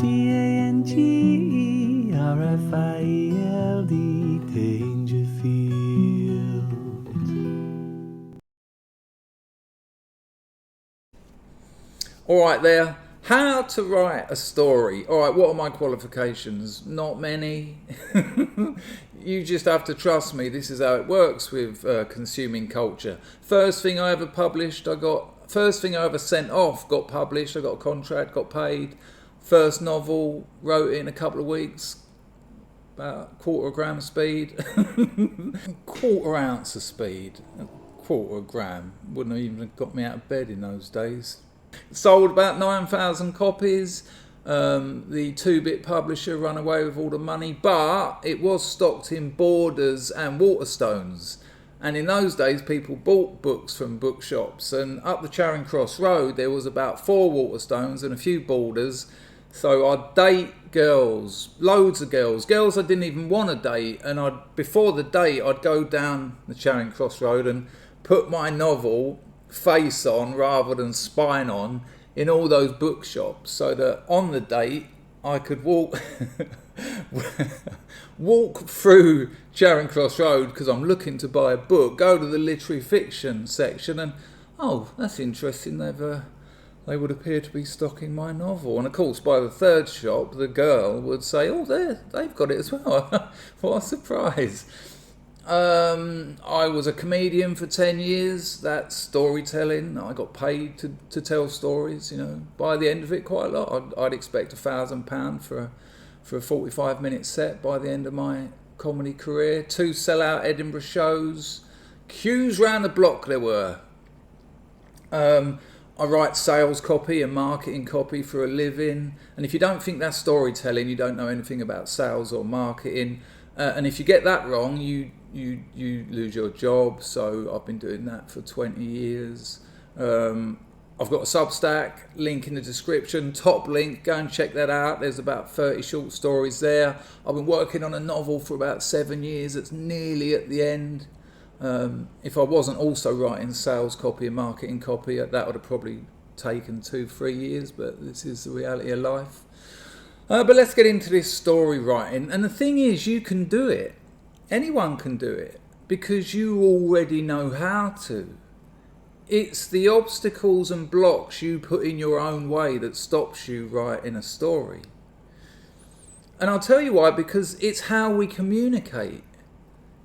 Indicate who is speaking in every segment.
Speaker 1: Dangerfield.
Speaker 2: All right there, how to write a story. All right, what are my qualifications? Not many. You just have to trust me. This is how it works with consuming culture. First thing I ever published, first thing I ever sent off, got published. I got a contract, got paid. First novel, wrote it in a couple of weeks. About 1/4 gram speed. 1/4 ounce of speed. 1/4 gram. Wouldn't have even got me out of bed in those days. Sold about 9,000 copies. The 2-bit publisher ran away with all the money, but it was stocked in Borders and Waterstones. And in those days, people bought books from bookshops. And up the Charing Cross Road, there was about 4 Waterstones and a few Borders. So I'd date girls, loads of girls I didn't even want to date. And before the date, I'd go down the Charing Cross Road and put my novel face on rather than spine on in all those bookshops, so that on the date I could walk through Charing Cross Road because I'm looking to buy a book, go to the literary fiction section and, oh, that's interesting, they would appear to be stocking my novel. And of course by the third shop the girl would say, oh, they've got it as well. What a surprise. I was a comedian for 10 years. That's storytelling. I got paid to tell stories, by the end of it quite a lot. I'd expect £1,000 for a 45-minute set by the end of my comedy career. 2 sell-out Edinburgh shows. Queues round the block there were. I write sales copy and marketing copy for a living. And if you don't think that's storytelling, you don't know anything about sales or marketing. And if you get that wrong, you lose your job. So I've been doing that for 20 years. I've got a Substack, link in the description, top link, go and check that out. There's about 30 short stories there. I've been working on a novel for about 7 years. It's nearly at the end. If I wasn't also writing sales copy and marketing copy, that would have probably taken 2-3 years, but this is the reality of life. But let's get into this story writing. And the thing is, you can do it. Anyone can do it because you already know how to. It's the obstacles and blocks you put in your own way that stops you writing a story. And I'll tell you why, because it's how we communicate.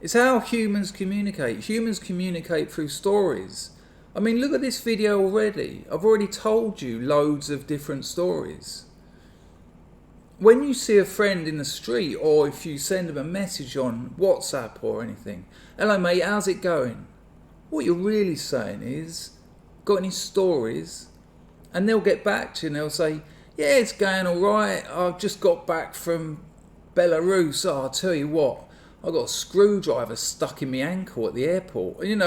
Speaker 2: It's how humans communicate. Humans communicate through stories. I mean, look at this video already. I've already told you loads of different stories. When you see a friend in the street, or if you send them a message on WhatsApp or anything, hello mate, how's it going? What you're really saying is, got any stories? And they'll get back to you and they'll say, yeah, it's going all right. I've just got back from Belarus. Oh, I'll tell you what, I got a screwdriver stuck in my ankle at the airport. And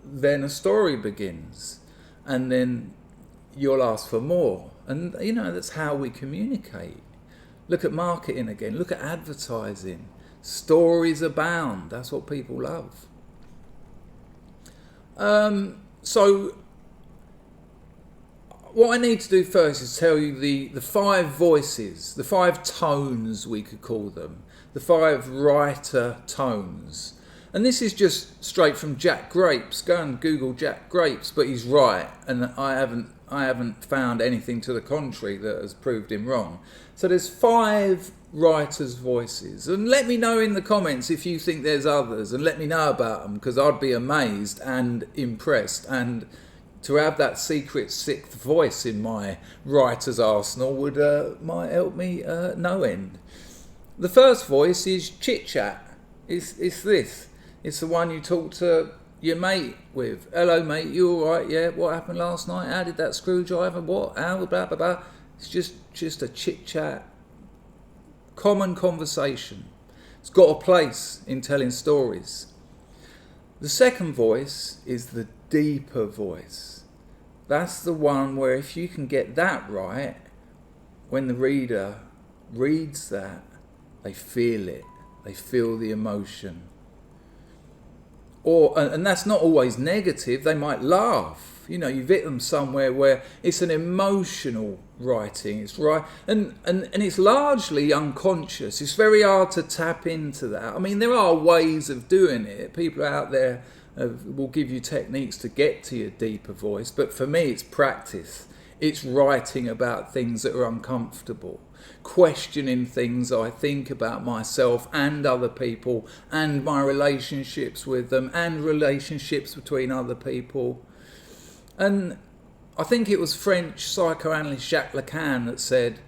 Speaker 2: then a story begins. And then you'll ask for more. And, that's how we communicate. Look at marketing again. Look at advertising. Stories abound. That's what people love. So what I need to do first is tell you the 5 voices, the 5 tones we could call them, the 5 writer tones. And this is just straight from Jack Grapes. Go and Google Jack Grapes, but he's right, and I haven't found anything to the contrary that has proved him wrong. So there's 5 writers' voices, and let me know in the comments if you think there's others, and let me know about them, because I'd be amazed and impressed. And to have that secret 6th voice in my writer's arsenal might help me no end. The first voice is chit chat. It's this. It's the one you talk to your mate with. Hello mate, you alright? Yeah, what happened last night? How did that screwdriver? What? How? Blah blah blah. It's just a chit chat. Common conversation. It's got a place in telling stories. The second voice is the deeper voice. That's the one where if you can get that right, when the reader reads that, they feel it. They feel the emotion. And that's not always negative. They might laugh. You've hit them somewhere where it's an emotional writing. It's right, and it's largely unconscious. It's very hard to tap into that. I mean, there are ways of doing it. People out there will give you techniques to get to your deeper voice, but for me, it's practice. It's writing about things that are uncomfortable, questioning things I think about myself and other people and my relationships with them and relationships between other people. And I think it was French psychoanalyst Jacques Lacan that said,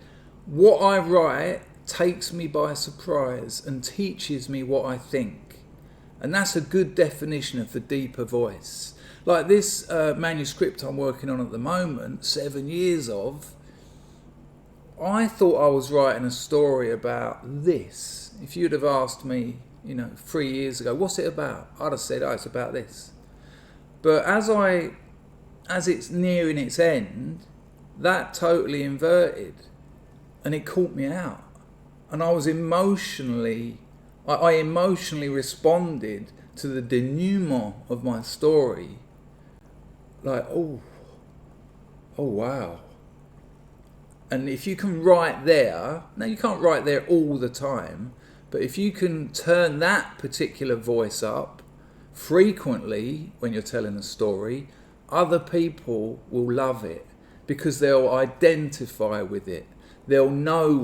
Speaker 2: "What I write takes me by surprise and teaches me what I think." And that's a good definition of the deeper voice. Like this manuscript I'm working on at the moment, 7 years of, I thought I was writing a story about this. If you'd have asked me, 3 years ago, what's it about? I'd have said, it's about this. But as it's nearing its end, that totally inverted, and it caught me out. And I was I emotionally responded to the denouement of my story. Like, oh wow. And if you can write there, now you can't write there all the time, but if you can turn that particular voice up frequently when you're telling a story, other people will love it because they'll identify with it. They'll know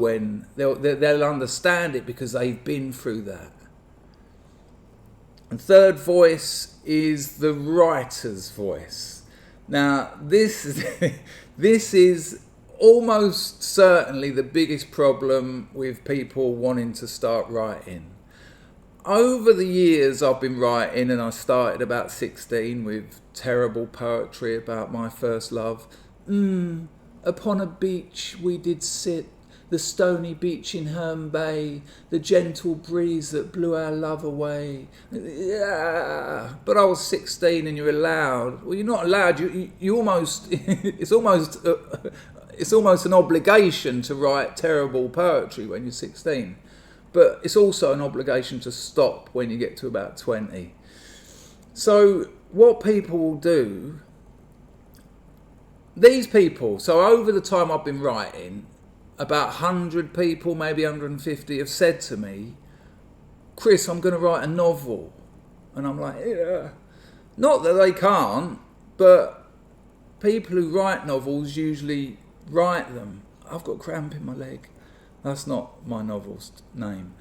Speaker 2: they'll understand it because they've been through that. And third voice is the writer's voice. Now, this is almost certainly the biggest problem with people wanting to start writing. Over the years I've been writing, and I started about 16 with terrible poetry about my first love. Upon a beach we did sit, the stony beach in Herne Bay, the gentle breeze that blew our love away. Yeah. But I was 16 and you're allowed. Well, you're not allowed. You almost, it's almost an obligation to write terrible poetry when you're 16. But it's also an obligation to stop when you get to about 20. So what people will do, these people, so over the time I've been writing, about 100 people, maybe 150, have said to me, "Chris, I'm going to write a novel." And I'm like, yeah. Not that they can't, but people who write novels usually write them. I've got cramp in my leg. That's not my novel's name.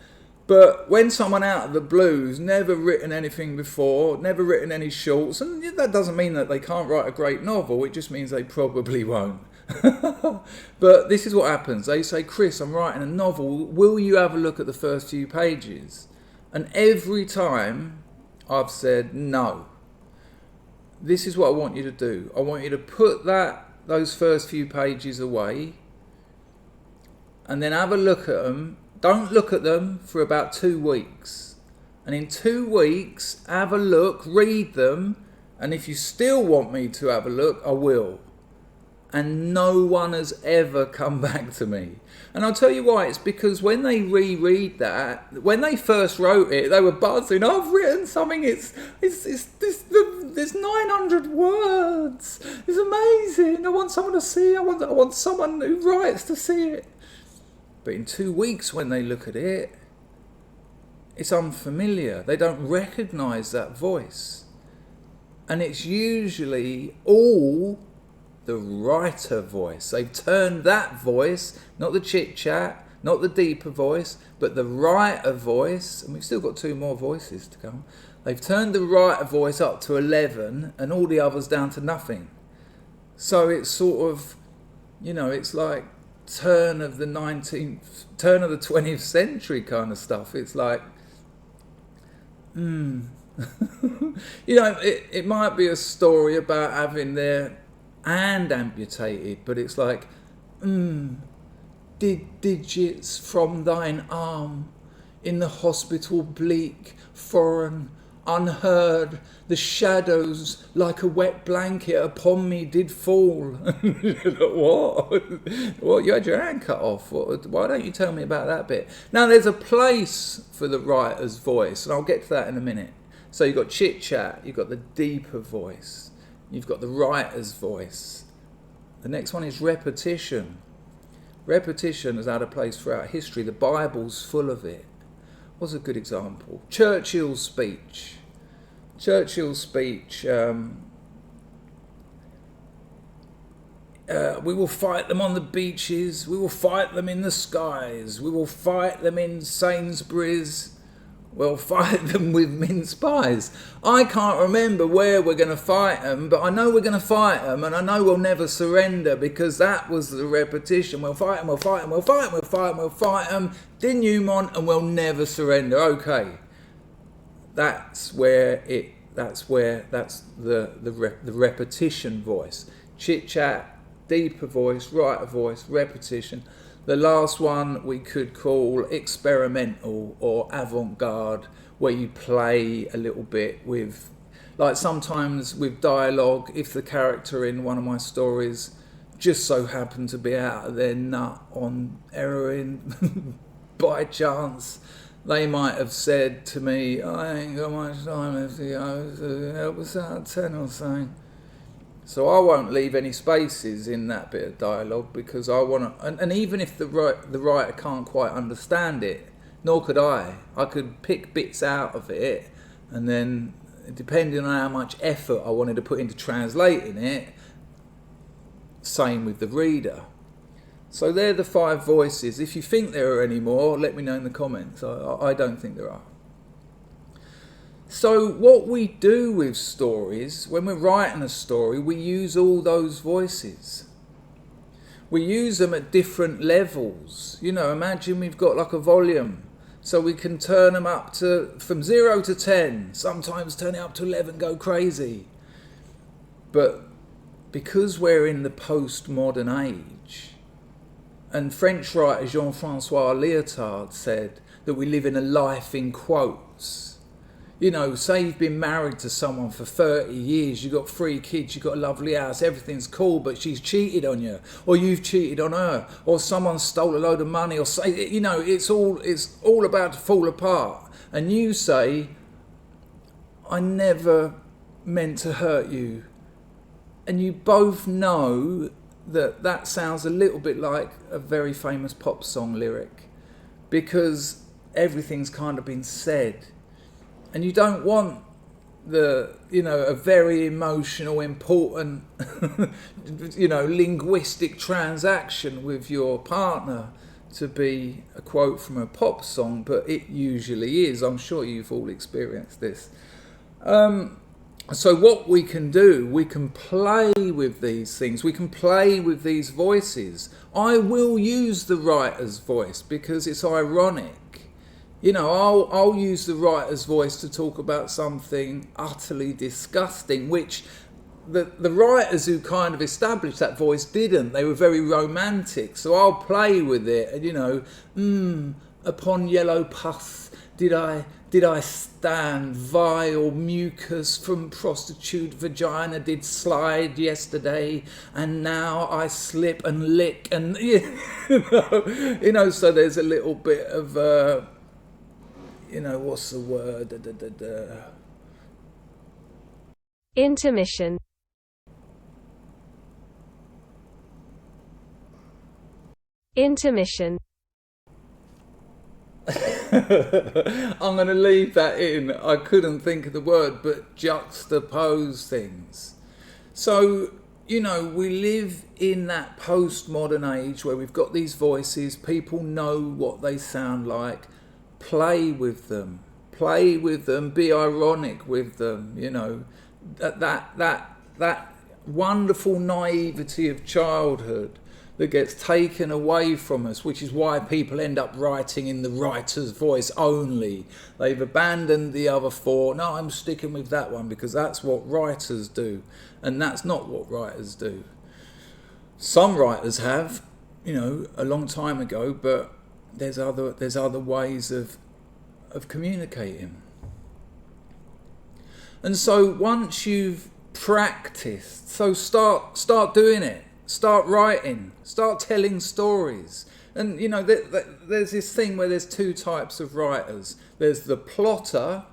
Speaker 2: But when someone out of the blue's never written anything before, never written any shorts, and that doesn't mean that they can't write a great novel, it just means they probably won't. But this is what happens. They say, "Chris, I'm writing a novel, will you have a look at the first few pages?" And every time I've said, "No. This is what I want you to do. I want you to put those first few pages away and then have a look at them. Don't look at them for about 2 weeks. And in 2 weeks, have a look, read them, and if you still want me to have a look, I will." And no one has ever come back to me. And I'll tell you why. It's because when they reread that, when they first wrote it, they were buzzing. "I've written something. There's 900 words. It's amazing. I want someone to see. I want someone who writes to see it." But in 2 weeks, when they look at it, it's unfamiliar. They don't recognise that voice. And it's usually all the writer voice. They've turned that voice, not the chit-chat, not the deeper voice, but the writer voice, and we've still got 2 more voices to come. They've turned the writer voice up to 11 and all the others down to nothing. So it's sort of, it's like turn of the 20th century kind of stuff. It's like, it might be a story about having their hand amputated, but it's like, "Did digits from thine arm in the hospital bleak, foreign, unheard, the shadows like a wet blanket upon me did fall." What? You had your hand cut off? Why don't you tell me about that bit? Now, there's a place for the writer's voice, and I'll get to that in a minute. So you've got chit-chat, you've got the deeper voice. you've got the writer's voice. The next one is repetition. Repetition has had a place throughout history. The Bible's full of it. What's a good example? Churchill's speech. Churchill's speech, we will fight them on the beaches, we will fight them in the skies, we will fight them in Sainsbury's, we'll fight them with mince pies. I can't remember where we're going to fight them, but I know we're going to fight them, and I know we'll never surrender, because that was the repetition. We'll fight them, we'll fight them, we'll fight them, we'll fight them, we'll fight them, denouement, and we'll never surrender. Okay, that's the repetition voice. Chit chat, deeper voice, writer voice, repetition. The last one we could call experimental or avant-garde, where you play a little bit with, like sometimes with dialogue, if the character in one of my stories just so happened to be out of their nut on heroin by chance, they might have said to me, I ain't got much time left to go, help us out 10 or something. So I won't leave any spaces in that bit of dialogue, because I want to, and even if the writer can't quite understand it, nor could I could pick bits out of it, and then depending on how much effort I wanted to put into translating it, same with the reader. So they're the 5 voices. If you think there are any more, let me know in the comments. I don't think there are. So what we do with stories, when we're writing a story, we use all those voices. We use them at different levels. You know, imagine we've got like a volume. So we can turn them up to, from 0 to 10, sometimes turn it up to 11, go crazy. But because we're in the postmodern age, and French writer Jean-Francois Lyotard said that we live in a life in quotes. You know, say you've been married to someone for 30 years, you've got 3 kids, you've got a lovely house, everything's cool, but she's cheated on you, or you've cheated on her, or someone stole a load of money, or say, you know, it's all about to fall apart. And you say, I never meant to hurt you. And you both know that that sounds a little bit like a very famous pop song lyric, because everything's kind of been said. And you don't want a very emotional, important, linguistic transaction with your partner to be a quote from a pop song, but it usually is. I'm sure you've all experienced this. So what we can do, we can play with these things. We can play with these voices. I will use the writer's voice because it's ironic. You know, I'll use the writer's voice to talk about something utterly disgusting, which the writers who kind of established that voice didn't. They were very romantic. So I'll play with it. And, upon yellow pus did I stand, vile mucus from prostitute vagina did slide yesterday, and now I slip and lick, and so there's a little bit of what's the word?
Speaker 3: Intermission. Intermission.
Speaker 2: I'm going to leave that in. I couldn't think of the word, but juxtapose things. So, we live in that postmodern age where we've got these voices, people know what they sound like. Play with them, be ironic with them, that wonderful naivety of childhood that gets taken away from us, which is why people end up writing in the writer's voice only. They've abandoned the other 4. No, I'm sticking with that one because that's what writers do, and that's not what writers do. Some writers have, a long time ago, but there's other ways of communicating. And so once you've practiced, so start doing it. Start writing, start telling stories. And there's this thing where there's 2 types of writers. There's the plotter,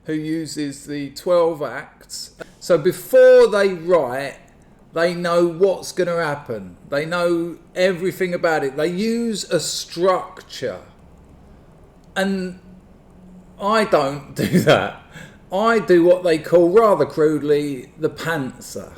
Speaker 2: who uses the 12 acts. So before they write, they know what's going to happen. They know everything about it. They use a structure. And I don't do that. I do what they call, rather crudely, the pantser.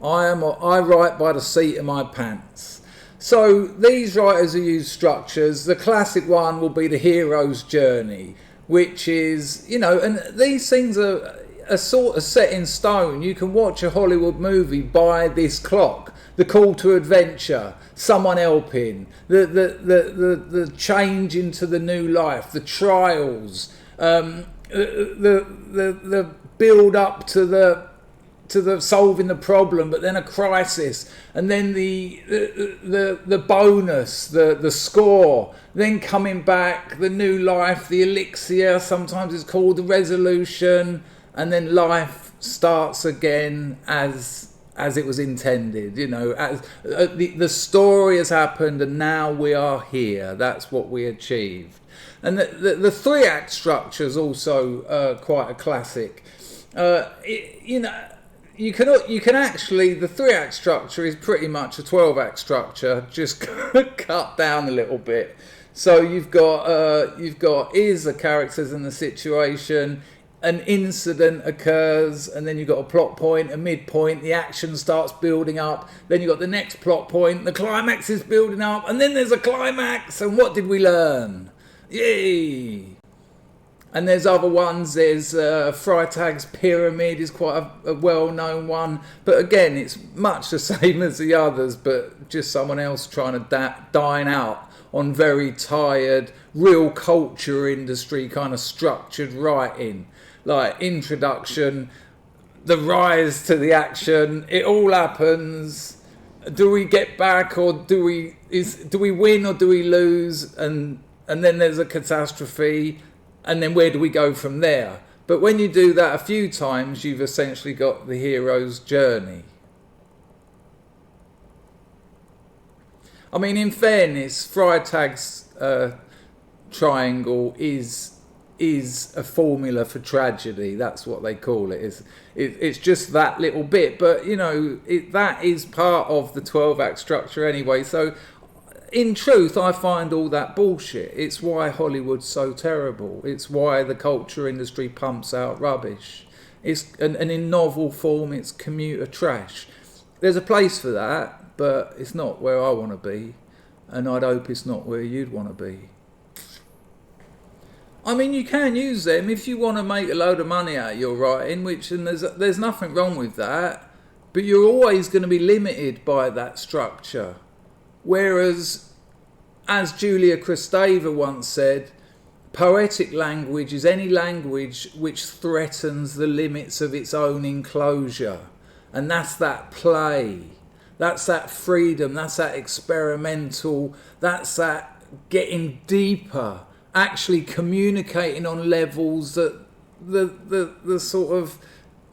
Speaker 2: I write by the seat of my pants. So these writers who use structures, the classic one will be the hero's journey, which is, and these things are sort of set in stone. You can watch a Hollywood movie by this clock. The call to adventure, someone helping, the change into the new life, the trials, the build up to the solving the problem, but then a crisis, and then the bonus, the score, then coming back, the new life, the elixir, sometimes it's called the resolution, and then life starts again as it was intended. As the story has happened, and now we are here. That's what we achieved. And the 3-act structure is also quite a classic. You can actually, the 3-act structure is pretty much a 12-act structure, just cut down a little bit. So you've got is the characters and the situation, an incident occurs, and then you've got a plot point, a midpoint, the action starts building up, then you've got the next plot point, the climax is building up, and then there's a climax, and what did we learn? Yay! And there's other ones. There's Freytag's Pyramid is quite a well-known one. But again, it's much the same as the others, but just someone else trying to dine out on very tired, real culture industry kind of structured writing. Like introduction, the rise to the action, it all happens. Do we get back or do we win or do we lose? And then there's a catastrophe. And then where do we go from there? But when you do that a few times, you've essentially got the hero's journey. I mean, in fairness, Freytag's triangle is a formula for tragedy. That's what they call it. It's just that little bit. But, that is part of the 12-act structure anyway. So in truth, I find all that bullshit. It's why Hollywood's so terrible. It's why the culture industry pumps out rubbish. And in novel form, it's commuter trash. There's a place for that, but it's not where I want to be. And I'd hope it's not where you'd want to be. I mean, you can use them if you want to make a load of money out of your writing, and there's nothing wrong with that. But you're always going to be limited by that structure. Whereas, as Julia Kristeva once said, poetic language is any language which threatens the limits of its own enclosure. And that's that play, that's that freedom, that's that experimental, that's that getting deeper, actually communicating on levels that the sort of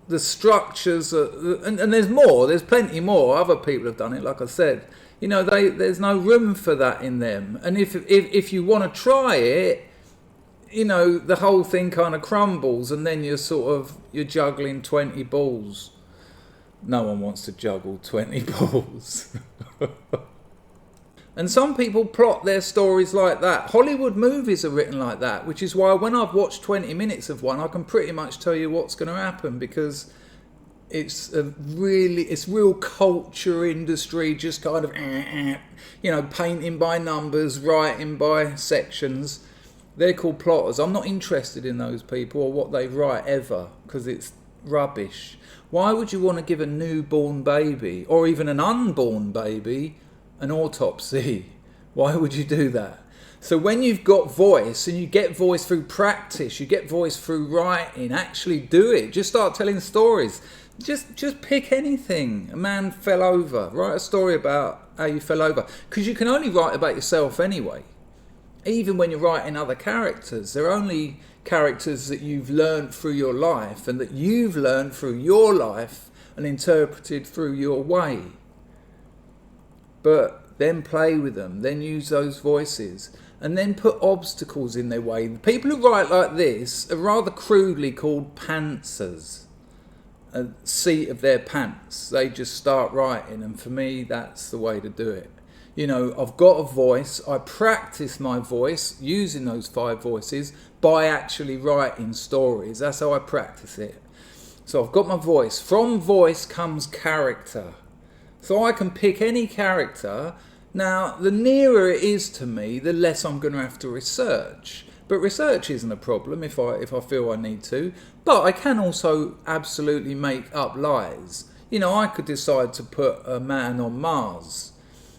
Speaker 2: the structures and there's more, there's plenty more. Other people have done it, like I said. There's no room for that in them. And if you want to try it, the whole thing kind of crumbles, and then you're juggling 20 balls. No one wants to juggle 20 balls. And some people plot their stories like that. Hollywood movies are written like that, which is why when I've watched 20 minutes of one, I can pretty much tell you what's going to happen, because it's real culture industry, just kind of, painting by numbers, writing by sections. They're called plotters. I'm not interested in those people or what they write ever, because it's rubbish. Why would you want to give a newborn baby, or even an unborn baby, an autopsy? Why would you do that? So when you've got voice, and you get voice through practice, you get voice through writing, actually do it. Just start telling stories. Just pick anything. A man fell over. Write a story about how you fell over. Because you can only write about yourself anyway. Even when you're writing other characters, they're only characters that you've learned through your life, and that you've learned through your life and interpreted through your way. But then play with them, then use those voices, and then put obstacles in their way. The people who write like this are rather crudely called pantsers. a seat of their pants. They just start writing, and for me, that's the way to do it. You know, I've got a voice. I practice my voice using those 5 voices by actually writing stories. That's how I practice it. So I've got my voice. From voice comes character. So I can pick any character. Now, the nearer it is to me, the less I'm going to have to research. But research isn't a problem if I feel I need to. But I can also absolutely make up lies. You know, I could decide to put a man on Mars.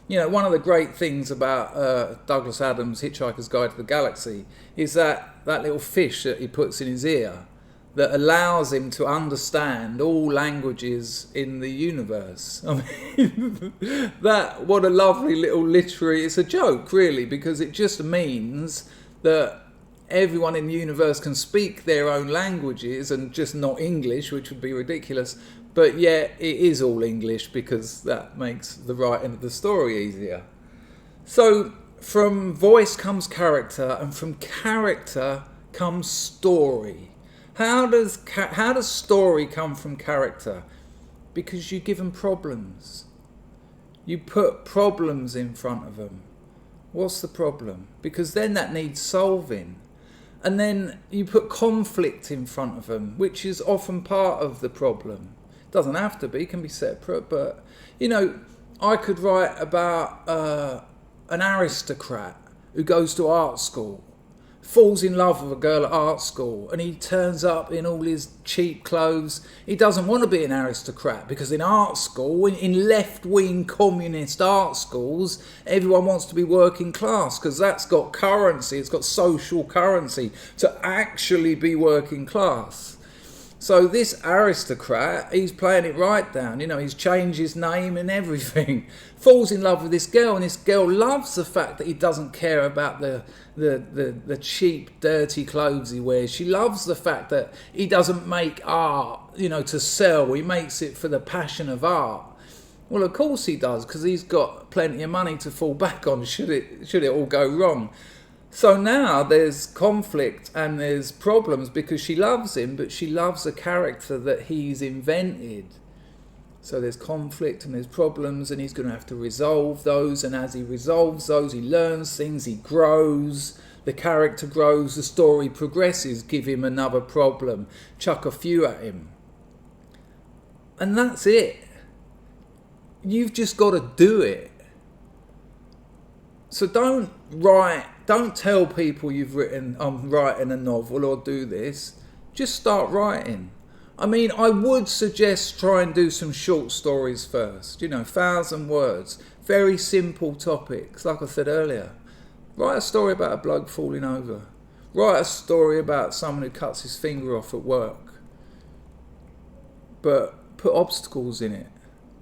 Speaker 2: You know, one of the great things about Douglas Adams' Hitchhiker's Guide to the Galaxy is that little fish that he puts in his ear that allows him to understand all languages in the universe. I mean, what a lovely little literary, it's a joke really, because it just means that everyone in the universe can speak their own languages and just not English, which would be ridiculous. But yet it is all English because that makes the writing of the story easier. So from voice comes character, and from character comes story. How does story come from character? Because you give them problems. You put problems in front of them. What's the problem? Because then that needs solving. And then you put conflict in front of them, which is often part of the problem. Doesn't have to be, can be separate, but you know, I could write about an aristocrat who goes to art school, falls in love with a girl at art school, and he turns up in all his cheap clothes. He doesn't want to be an aristocrat because in art school, in left-wing communist art schools, everyone wants to be working class because that's got currency, it's got social currency to actually be working class. So this aristocrat, he's playing it right down. You know, he's changed his name and everything. Falls in love with this girl, and this girl loves the fact that he doesn't care about the cheap, dirty clothes he wears. She loves the fact that he doesn't make art, you know, to sell. He makes it for the passion of art. Well, of course he does, because he's got plenty of money to fall back on should it all go wrong. So now there's conflict and there's problems because she loves him, but she loves a character that he's invented. So there's conflict and there's problems, and he's going to have to resolve those. And as he resolves those, he learns things, he grows, the character grows, the story progresses. Give him another problem, chuck a few at him. And that's it. You've just got to do it. So don't tell people you've written, I'm writing a novel or do this. Just start writing. I mean, I would suggest try and do some short stories first. You know, 1,000 words. Very simple topics, like I said earlier. Write a story about a bloke falling over. Write a story about someone who cuts his finger off at work. But put obstacles in it.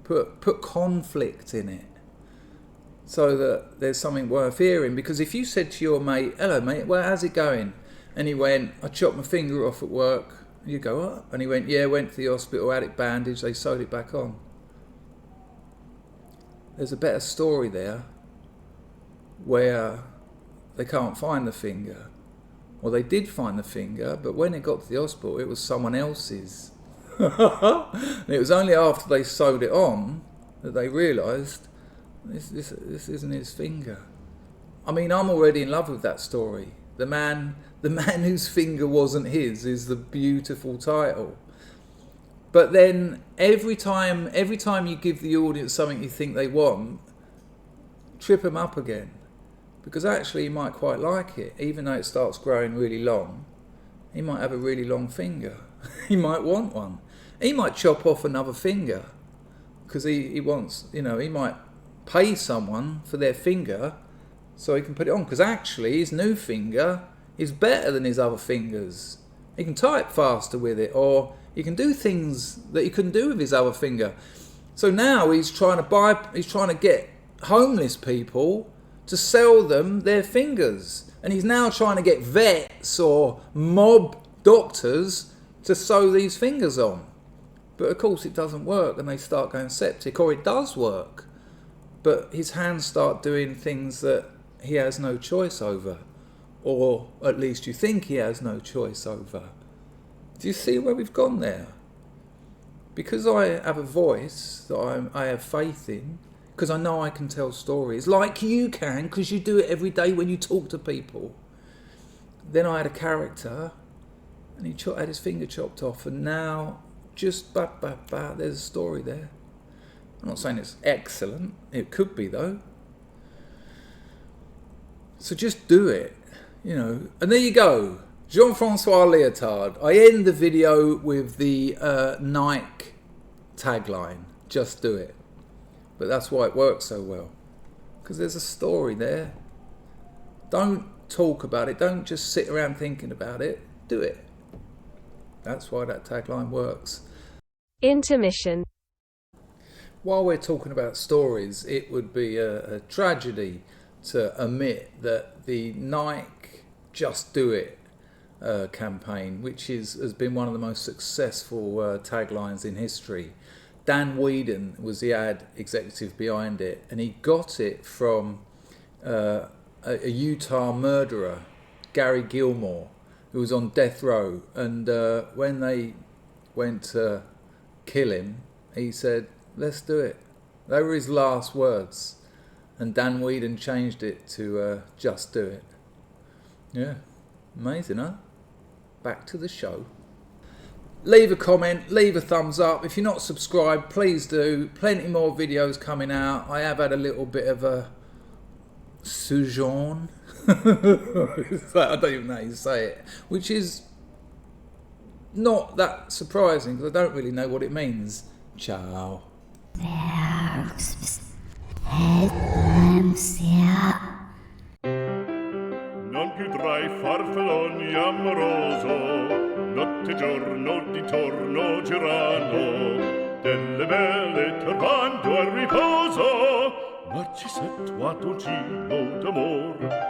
Speaker 2: Put conflict in it. So that there's something worth hearing. Because if you said to your mate, hello mate, well, how's it going? And he went, I chopped my finger off at work. And you go, what? And he went, yeah, went to the hospital, had it bandaged, they sewed it back on. There's a better story there where they can't find the finger. Well, they did find the finger, but when it got to the hospital, it was someone else's. And it was only after they sewed it on that they realised this isn't his finger. I mean, I'm already in love with that story. The man whose finger wasn't his is the beautiful title. But then every time you give the audience something you think they want, trip them up again. Because actually he might quite like it, even though it starts growing really long. He might have a really long finger. He might want one. He might chop off another finger because he wants, you know, he might pay someone for their finger so he can put it on, because actually his new finger is better than his other fingers. He can type faster with it, or he can do things that he couldn't do with his other finger. So now he's trying to get homeless people to sell them their fingers, and he's now trying to get vets or mob doctors to sew these fingers on. But of course it doesn't work, and they start going septic. Or it does work, but his hands start doing things that he has no choice over, or at least you think he has no choice over. Do you see where we've gone there? because I have a voice that I have faith in, because I know I can tell stories, like you can, because you do it every day when you talk to people. Then I had a character, and he had his finger chopped off, and now just there's a story there. I'm not saying it's excellent. It could be, though. So just do it, you know. And there you go. Jean-Francois Lyotard. I end the video with the Nike tagline, just do it. But that's why it works so well. Because there's a story there. Don't talk about it. Don't just sit around thinking about it. Do it. That's why that tagline works.
Speaker 3: Intermission.
Speaker 2: While we're talking about stories, it would be a tragedy to omit that the Nike Just Do It campaign, which has been one of the most successful taglines in history. Dan Whedon was the ad executive behind it, and he got it from a Utah murderer, Gary Gilmore, who was on death row. And when they went to kill him, he said, "Let's do it." They were his last words. And Dan Whedon changed it to Just Do It. Yeah, amazing, huh? Back to the show. Leave a comment, leave a thumbs up. If you're not subscribed, please do. Plenty more videos coming out. I have had a little bit of a sojourn. I don't even know how you say it. Which is not that surprising, because I don't really know what it means. Ciao.
Speaker 1: Non più tra i farfalloni amoroso, notte e giorno di torno girano, delle belle turbando al riposo, Narcisetto a dolcino d'amor.